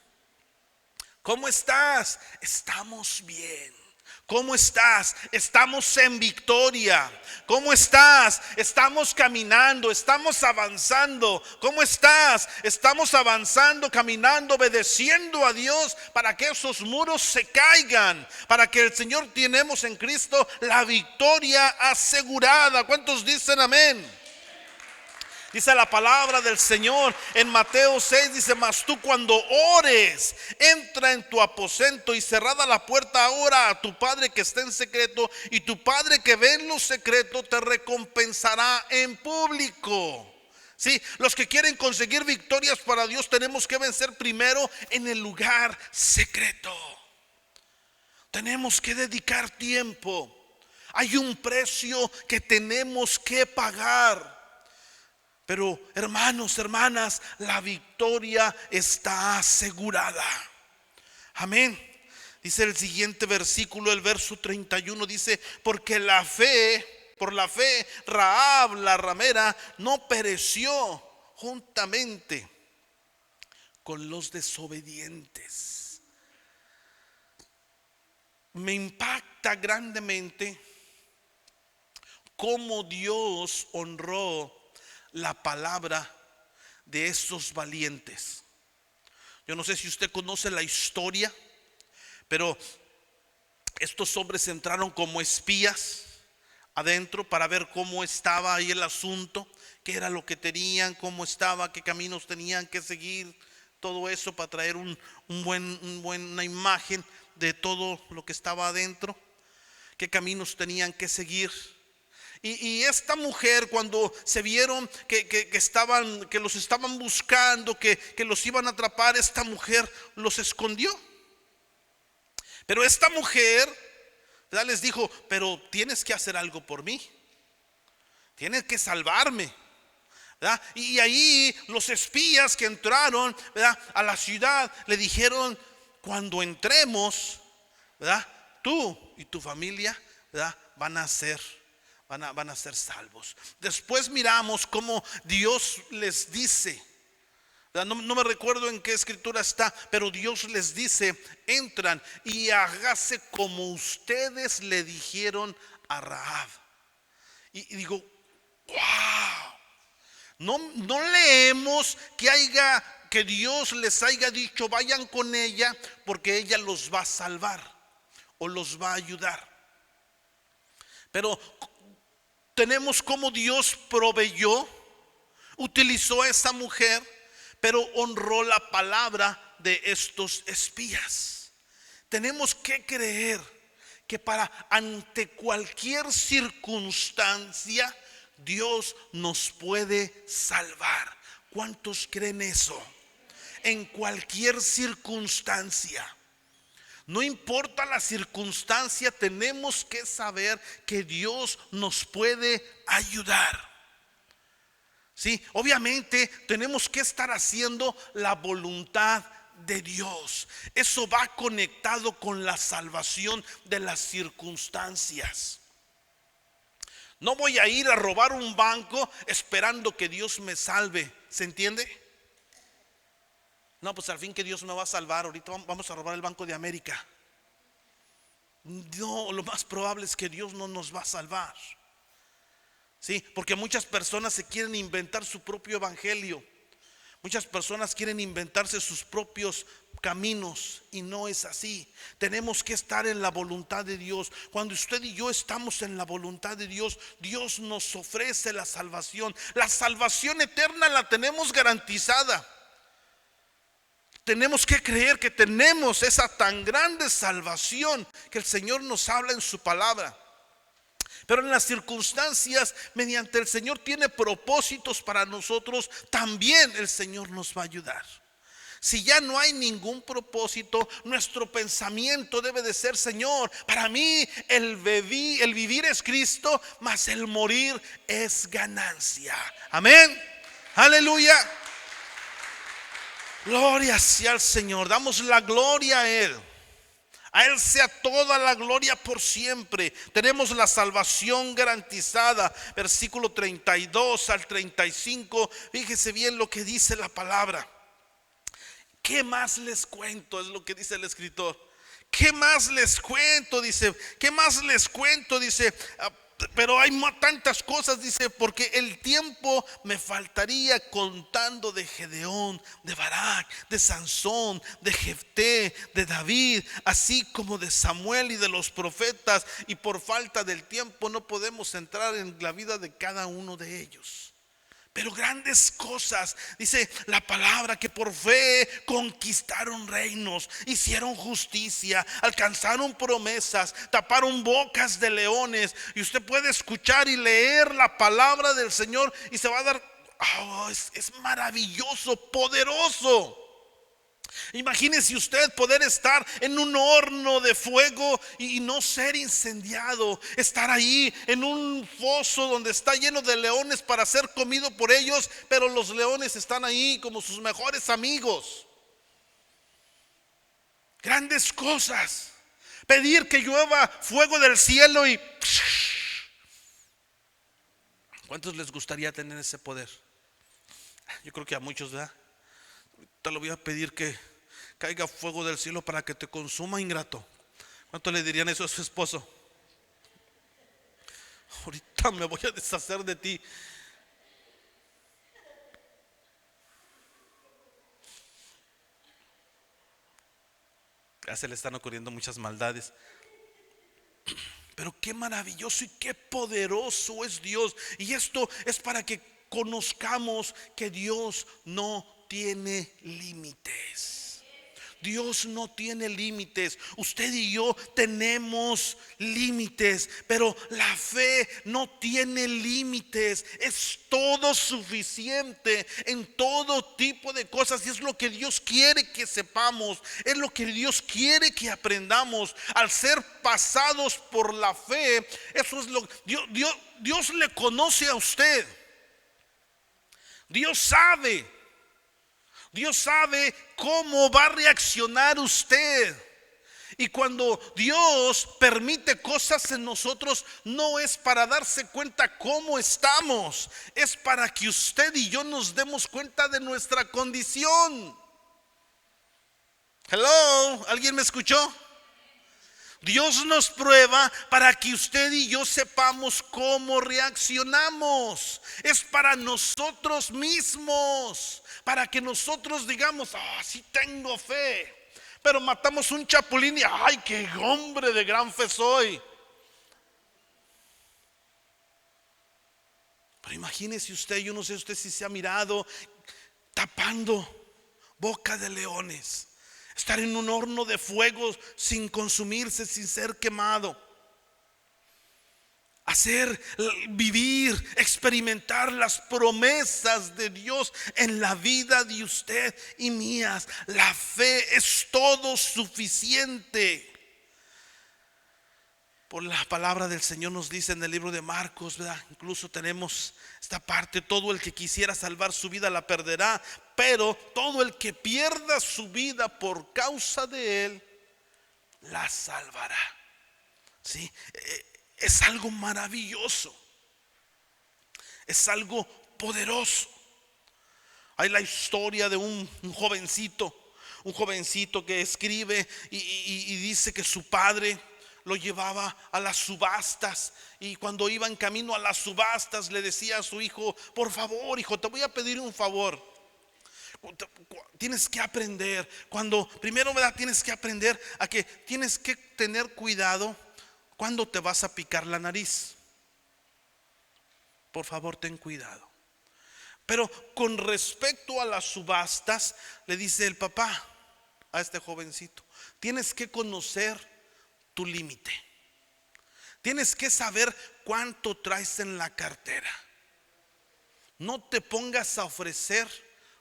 A: ¿Cómo estás? Estamos bien. ¿Cómo estás? Estamos en victoria. ¿Cómo estás? Estamos caminando, estamos avanzando. ¿Cómo estás? Estamos avanzando, caminando, obedeciendo a Dios para que esos muros se caigan, para que el Señor tenemos en Cristo la victoria asegurada. ¿Cuántos dicen amén? Dice la palabra del Señor en Mateo 6, dice: mas tú, cuando ores, entra en tu aposento y cerrada la puerta, ora a tu Padre que está en secreto, y tu Padre que ve en lo secreto te recompensará en público. Sí, los que quieren conseguir victorias para Dios tenemos que vencer primero en el lugar secreto. Tenemos que dedicar tiempo. Hay un precio que tenemos que pagar. Pero hermanos, hermanas, la victoria está asegurada. Amén. Dice el siguiente versículo, el verso 31, dice: porque por la fe, Rahab la ramera no pereció juntamente con los desobedientes. Me impacta grandemente cómo Dios honró la palabra de estos valientes. Yo no sé si usted conoce la historia, pero estos hombres entraron como espías adentro para ver cómo estaba ahí el asunto, qué era lo que tenían, cómo estaba, qué caminos tenían que seguir, todo eso para traer una imagen de todo lo que estaba adentro, qué caminos tenían que seguir. Y esta mujer, cuando se vieron que los estaban buscando, que los iban a atrapar, esta mujer los escondió. Pero esta mujer, ¿verdad?, les dijo: pero tienes que hacer algo por mí, tienes que salvarme, ¿verdad? Y ahí los espías que entraron, ¿verdad?, a la ciudad, le dijeron: cuando entremos, ¿verdad?, tú y tu familia, ¿verdad?, van a ser salvos. Después miramos cómo Dios les dice, no me recuerdo en qué escritura está, pero Dios les dice: entran y hágase como ustedes le dijeron a Rahab. Y digo, ¡Wow! No leemos que Dios les haya dicho vayan con ella porque ella los va a salvar o los va a ayudar. Pero tenemos como Dios proveyó, utilizó a esa mujer, pero honró la palabra de estos espías. Tenemos que creer que ante cualquier circunstancia Dios nos puede salvar. ¿Cuántos creen eso? En cualquier circunstancia. No importa la circunstancia, tenemos que saber que Dios nos puede ayudar. Sí, obviamente tenemos que estar haciendo la voluntad de Dios. Eso va conectado con la salvación de las circunstancias. No voy a ir a robar un banco esperando que Dios me salve. ¿Se entiende? No, pues al fin que Dios me va a salvar. Ahorita vamos a robar el Banco de América. No, lo más probable es que Dios no nos va a salvar. Sí, porque muchas personas se quieren inventar su propio evangelio. Muchas personas quieren inventarse sus propios caminos y no es así. Tenemos que estar en la voluntad de Dios. Cuando usted y yo estamos en la voluntad de Dios, Dios nos ofrece la salvación. La salvación eterna la tenemos garantizada. Tenemos que creer que tenemos esa tan grande salvación que el Señor nos habla en su palabra. Pero en las circunstancias, mediante el Señor tiene propósitos para nosotros, también el Señor nos va a ayudar. Si ya no hay ningún propósito, nuestro pensamiento debe de ser: Señor, para mí el vivir es Cristo, mas el morir es ganancia. Amén. Aleluya. Gloria sea al Señor. Damos la gloria a Él. A Él sea toda la gloria por siempre. Tenemos la salvación garantizada. Versículo 32 al 35. Fíjese bien lo que dice la palabra. ¿Qué más les cuento? Es lo que dice el escritor. ¿Qué más les cuento? Dice. ¿Qué más les cuento? Dice. Pero hay tantas cosas, dice, porque el tiempo me faltaría contando de Gedeón, de Barak, de Sansón, de Jefté, de David, así como de Samuel y de los profetas. Y por falta del tiempo no podemos entrar en la vida de cada uno de ellos. Pero grandes cosas, dice la palabra, que por fe conquistaron reinos, hicieron justicia, alcanzaron promesas, taparon bocas de leones. Y usted puede escuchar y leer la palabra del Señor y se va a dar, es maravilloso, poderoso. Imagínese usted poder estar en un horno de fuego y no ser incendiado. Estar ahí en un foso donde está lleno de leones para ser comido por ellos, pero los leones están ahí como sus mejores amigos. Grandes cosas. Pedir que llueva fuego del cielo y... ¿Cuántos les gustaría tener ese poder? Yo creo que a muchos, ¿verdad? Te lo voy a pedir que caiga fuego del cielo para que te consuma, ingrato. ¿Cuánto le dirían eso a su esposo? Ahorita me voy a deshacer de ti. Ya se le están ocurriendo muchas maldades. Pero qué maravilloso y qué poderoso es Dios. Y esto es para que conozcamos que Dios no tiene límites. Dios no tiene límites. Usted y yo tenemos límites, pero la fe no tiene límites. Es todo suficiente en todo tipo de cosas. Y es lo que Dios quiere que sepamos. Es lo que Dios quiere que aprendamos. Al ser pasados por la fe, eso es lo Dios le conoce a usted. Dios sabe cómo va a reaccionar usted. Y cuando Dios permite cosas en nosotros, no es para darse cuenta cómo estamos, es para que usted y yo nos demos cuenta de nuestra condición. Hello, ¿alguien me escuchó? Dios nos prueba para que usted y yo sepamos cómo reaccionamos. Es para nosotros mismos, para que nosotros digamos: sí tengo fe. Pero matamos un chapulín y ¡ay, qué hombre de gran fe soy! Pero imagínese usted, yo no sé usted si se ha mirado tapando boca de leones, estar en un horno de fuego sin consumirse, sin ser quemado, hacer, vivir, experimentar las promesas de Dios en la vida de usted y mías. La fe es todo suficiente. Por la palabra del Señor nos dice en el libro de Marcos, ¿verdad? Incluso tenemos esta parte: todo el que quisiera salvar su vida la perderá, pero todo el que pierda su vida por causa de él la salvará. ¿Sí? Es algo maravilloso, es algo poderoso. Hay la historia de un jovencito que escribe y dice que su padre lo llevaba a las subastas, y cuando iba en camino a las subastas le decía a su hijo: por favor, hijo, te voy a pedir un favor. Tienes que aprender, primero, ¿verdad? Tienes que aprender a que tienes que tener cuidado cuando te vas a picar la nariz. Por favor, ten cuidado. Pero con respecto a las subastas, le dice el papá a este jovencito: tienes que conocer tu límite. Tienes que saber cuánto traes en la cartera. No te pongas a ofrecer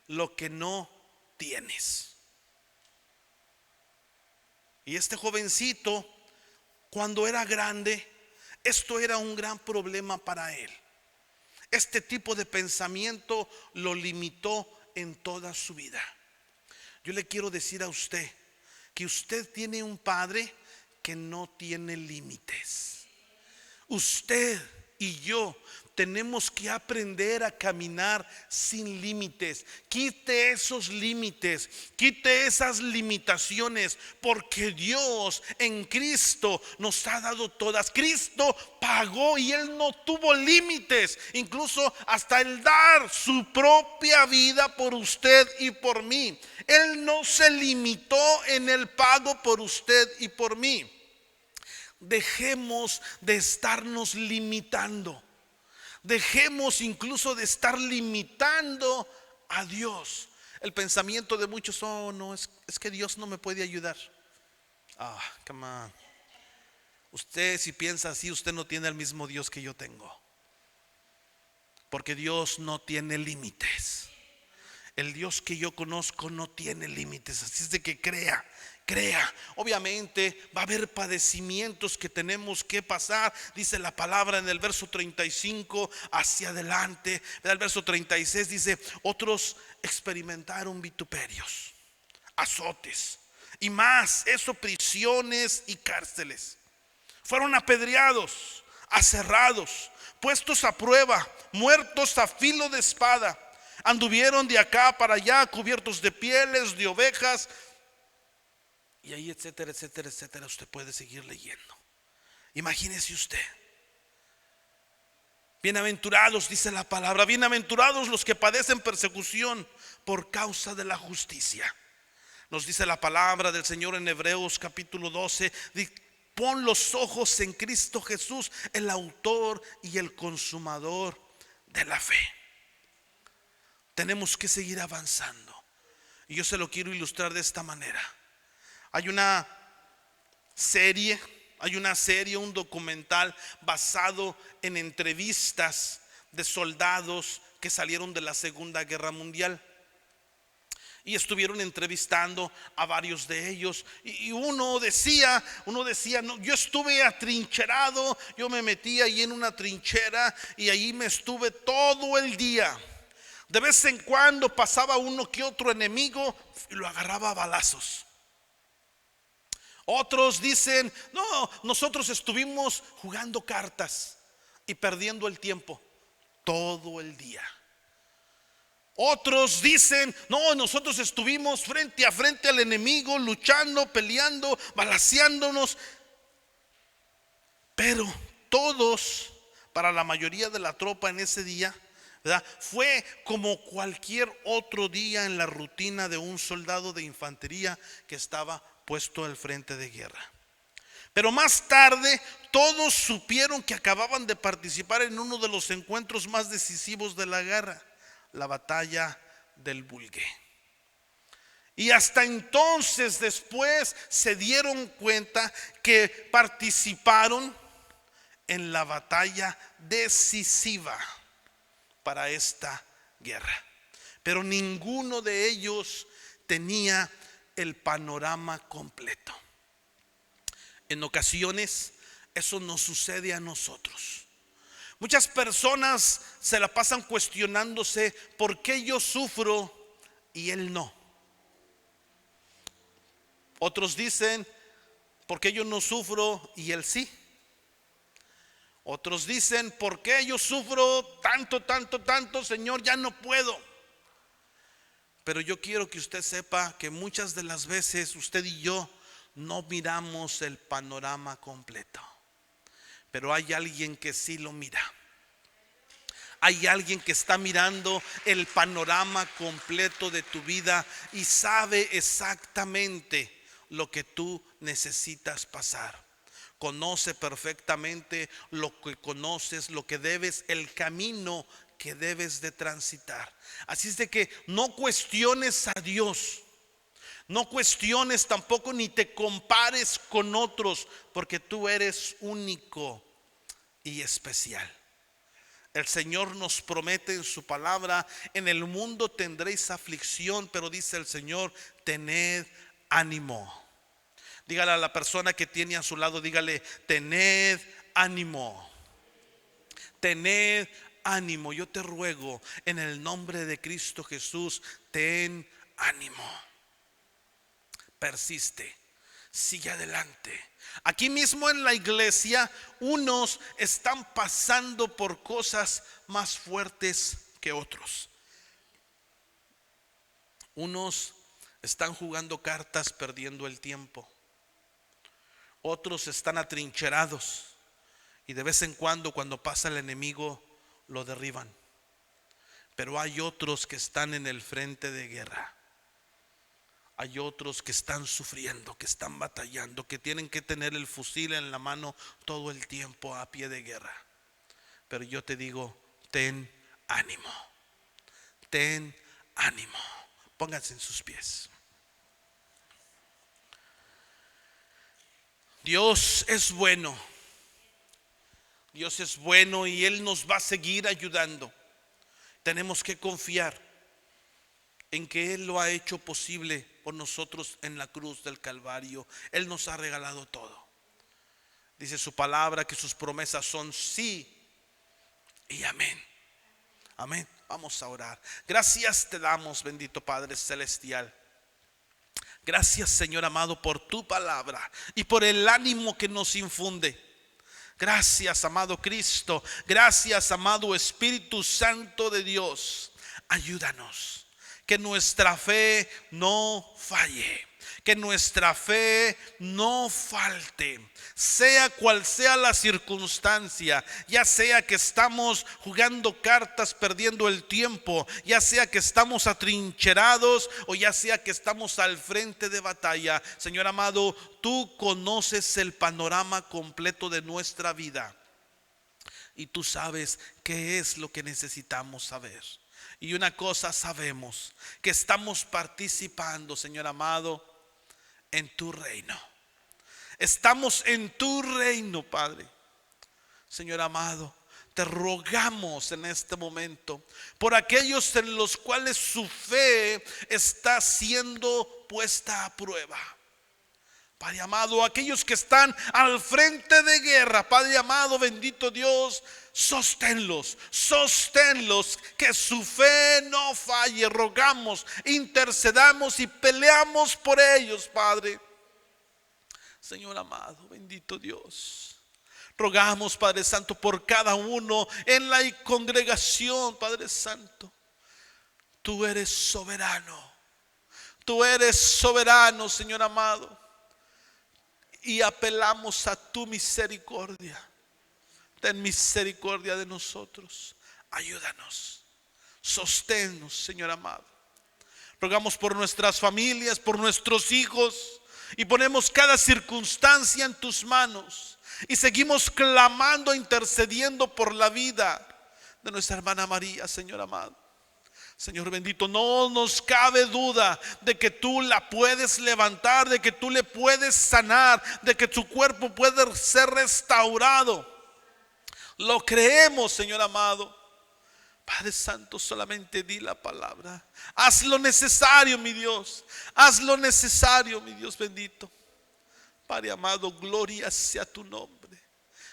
A: lo que no tienes. Y este jovencito, cuando era grande, esto era un gran problema para él. Este tipo de pensamiento lo limitó en toda su vida. Yo le quiero decir a usted que usted tiene un padre que no tiene límites. Usted y yo tenemos que aprender a caminar sin límites. Quite esos límites, quite esas limitaciones, porque Dios en Cristo nos ha dado todas. Cristo pagó y Él no tuvo límites, incluso hasta el dar su propia vida por usted y por mí. Él no se limitó en el pago por usted y por mí. Dejemos de estarnos limitando. Dejemos incluso de estar limitando a Dios. El pensamiento de muchos: no, es que Dios no me puede ayudar. Come on. Usted, si piensa así, usted no tiene el mismo Dios que yo tengo. Porque Dios no tiene límites. El Dios que yo conozco no tiene límites. Así es de que crea. Obviamente va a haber padecimientos que tenemos que pasar. Dice la palabra en el verso 35 hacia adelante. El verso 36 dice: otros experimentaron vituperios, azotes y más, prisiones y cárceles. Fueron apedreados, aserrados, puestos a prueba, muertos a filo de espada. Anduvieron de acá para allá, cubiertos de pieles de ovejas. Y ahí, etcétera, etcétera, etcétera. Usted puede seguir leyendo. Imagínese usted. Bienaventurados, dice la palabra, bienaventurados los que padecen persecución por causa de la justicia. Nos dice la palabra del Señor en Hebreos capítulo 12. Pon los ojos en Cristo Jesús, el autor y el consumador de la fe. Tenemos que seguir avanzando. Y yo se lo quiero ilustrar de esta manera. Hay una serie, un documental basado en entrevistas de soldados que salieron de la Segunda Guerra Mundial. Y estuvieron entrevistando a varios de ellos. Y uno decía, no, yo estuve atrincherado, yo me metí ahí en una trinchera y ahí me estuve todo el día. De vez en cuando pasaba uno que otro enemigo y lo agarraba a balazos. Otros dicen: no, nosotros estuvimos jugando cartas y perdiendo el tiempo todo el día. Otros dicen: no, nosotros estuvimos frente a frente al enemigo, luchando, peleando, balaceándonos Pero todos, para la mayoría de la tropa en ese día, ¿verdad?, fue como cualquier otro día en la rutina de un soldado de infantería que estaba puesto al frente de guerra. Pero más tarde todos supieron que acababan de participar en uno de los encuentros más decisivos de la guerra, la batalla del Bulge. Y hasta entonces después se dieron cuenta que participaron en la batalla decisiva para esta guerra. Pero ninguno de ellos tenía el panorama completo. En ocasiones eso nos sucede a nosotros. Muchas personas se la pasan cuestionándose por qué yo sufro y él no. Otros dicen, ¿por qué yo no sufro y él sí? Otros dicen, ¿por qué yo sufro tanto, Señor? Ya no puedo. Pero yo quiero que usted sepa que muchas de las veces usted y yo no miramos el panorama completo. Pero hay alguien que sí lo mira. Hay alguien que está mirando el panorama completo de tu vida y sabe exactamente lo que tú necesitas pasar. Conoce perfectamente lo que conoces, lo que debes, el camino que debes de transitar. Así es de que no cuestiones a Dios. No cuestiones tampoco ni te compares con otros, porque tú eres único y especial. El Señor nos promete en su palabra: en el mundo tendréis aflicción, pero dice el Señor, tened ánimo. Dígale a la persona que tiene a su lado, dígale, tened ánimo. Tened ánimo. Yo te ruego en el nombre de Cristo Jesús, ten ánimo. Persiste, sigue adelante. Aquí mismo en la iglesia, unos están pasando por cosas más fuertes que otros. Unos están jugando cartas perdiendo el tiempo. Otros están atrincherados y de vez en cuando pasa el enemigo lo derriban. Pero hay otros que están en el frente de guerra. Hay otros que están sufriendo, que están batallando, que tienen que tener el fusil en la mano todo el tiempo a pie de guerra. Pero yo te digo, ten ánimo. Ten ánimo. Pónganse en sus pies. Dios es bueno. Dios es bueno y Él nos va a seguir ayudando. Tenemos que confiar en que Él lo ha hecho posible por nosotros en la cruz del Calvario. Él nos ha regalado todo. Dice su palabra que sus promesas son sí y amén. Amén. Vamos a orar. Gracias te damos, bendito Padre Celestial. Gracias, Señor amado, por tu palabra y por el ánimo que nos infunde. Gracias, amado Cristo. Gracias, amado Espíritu Santo de Dios. Ayúdanos. Que nuestra fe no falle, que nuestra fe no falte, sea cual sea la circunstancia, ya sea que estamos jugando cartas perdiendo el tiempo, ya sea que estamos atrincherados o ya sea que estamos al frente de batalla. Señor amado, tú conoces el panorama completo de nuestra vida y tú sabes qué es lo que necesitamos saber. Y una cosa sabemos, que estamos participando, Señor amado, en tu reino. Estamos en tu reino, Padre. Señor amado, te rogamos en este momento por aquellos en los cuales su fe está siendo puesta a prueba. Padre amado, aquellos que están al frente de guerra, Padre amado, bendito Dios, sosténlos, que su fe no falle. Rogamos, intercedamos y peleamos por ellos, Padre. Señor amado, bendito Dios, rogamos, Padre Santo, por cada uno en la congregación, Padre Santo. Tú eres soberano, Señor amado. Y apelamos a tu misericordia. ten misericordia de nosotros. Ayúdanos, sosténnos, Señor amado. Rogamos por nuestras familias, por nuestros hijos, y ponemos cada circunstancia en tus manos. Y seguimos clamando, intercediendo por la vida de nuestra hermana María, Señor amado. Señor bendito, no nos cabe duda de que tú la puedes levantar, de que tú le puedes sanar, de que su cuerpo puede ser restaurado. Lo creemos, Señor amado. Padre Santo, solamente di la palabra. Haz lo necesario, mi Dios. Haz lo necesario, mi Dios bendito. Padre amado, gloria sea tu nombre.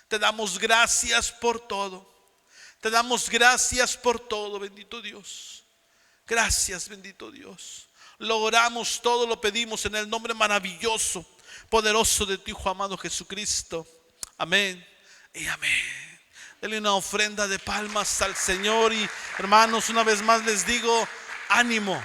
A: Te damos gracias por todo. Te damos gracias por todo, bendito Dios. Gracias, bendito Dios. Lo oramos todo, lo pedimos en el nombre maravilloso, poderoso de tu Hijo amado Jesucristo. Amén y amén. Denle una ofrenda de palmas al Señor. Y hermanos, una vez más les digo, ánimo.